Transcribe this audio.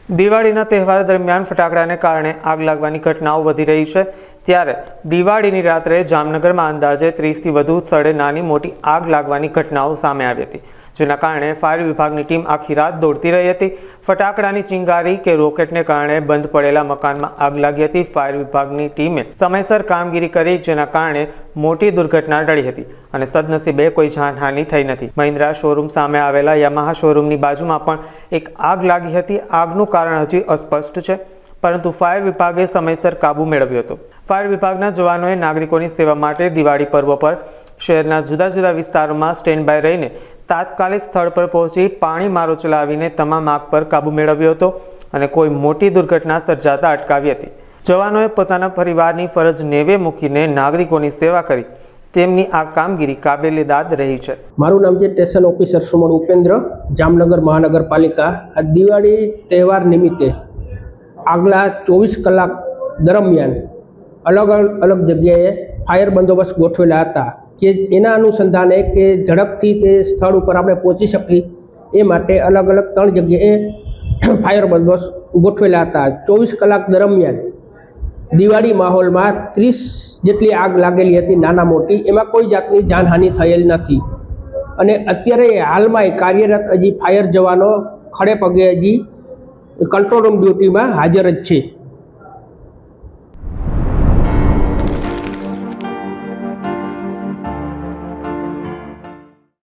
દિવાળીના તહેવાર દરમિયાન ફટાકડાને કારણે આગ લાગવાની ઘટનાઓ વધી રહી છે। ત્યારે દિવાળીની રાત્રે જામનગરમાં અંદાજે 30થી વધુ સ્થળે નાની મોટી આગ લાગવાની ઘટનાઓ સામે આવી હતી, જેના કારણે ફાયર વિભાગની ટીમ આખી રાત દોડતી રહી હતી। ફટાકડાની ચિંગારી કે રોકેટને કારણે બંધ પડેલા મકાનમાં આગ લાગી હતી। ફાયર વિભાગની ટીમે સમયસર કામગીરી કરી, જેના કારણે મોટી દુર્ઘટના ટળી હતી અને સદનસીબે કોઈ જાનહાનિ થઈ નથી। મહિન્દ્રા શોરૂમ સામે આવેલા યામાહા શોરૂમની બાજુમાં પણ એક આગ લાગી હતી। આગનું કારણ હજી અસ્પષ્ટ છે, પરંતુ ફાયર વિભાગે સમયસર કાબુ મેળવ્યો હતો। ફાયર વિભાગના જવાનોએ નાગરિકોની સેવા માટે દિવાળી પર્વ પર શહેરના જુદા જુદા વિસ્તારોમાં સ્ટેન્ડ બાય રહીને તાત્કાલિક સ્થળ પર પહોંચી પાણી મારો ચલાવીને તમામ આગ પર કાબુ મેળવ્યો હતો અને કોઈ મોટી દુર્ઘટના સર્જાતા અટકાવી હતી। જવાનોએ પોતાના પરિવારની ફરજ નેવે મૂકીને નાગરિકોની સેવા કરી તેમની આ કામગીરી કાબેલેદાદ રહી છે। મારું નામ છે સ્ટેશન ઓફિસર સુમન ઉપેન્દ્ર, જામનગર મહાનગરપાલિકા। આ દિવાળી તહેવાર નિમિત્તે આગલા 24 કલાક દરમિયાન અલગ અલગ જગ્યાએ ફાયર બંદોબસ્ત ગોઠવેલા હતા કે એના અનુસંધાને કે ઝડપથી તે સ્થળ ઉપર આપણે પહોંચી શકીએ એ માટે અલગ અલગ 3 જગ્યાએ ફાયર બંદોબસ્ત ગોઠવેલા હતા। 24 કલાક દરમિયાન દિવાળી માહોલમાં 30 જેટલી આગ લાગેલી હતી, નાના મોટી, એમાં કોઈ જાતની જાનહાનિ થયેલ નથી અને અત્યારે હાલમાં કાર્યરત હજી ફાયર જવાનો ખડે પગે હજી કંટ્રોલ રૂમ ડ્યુટીમાં હાજર જ છે।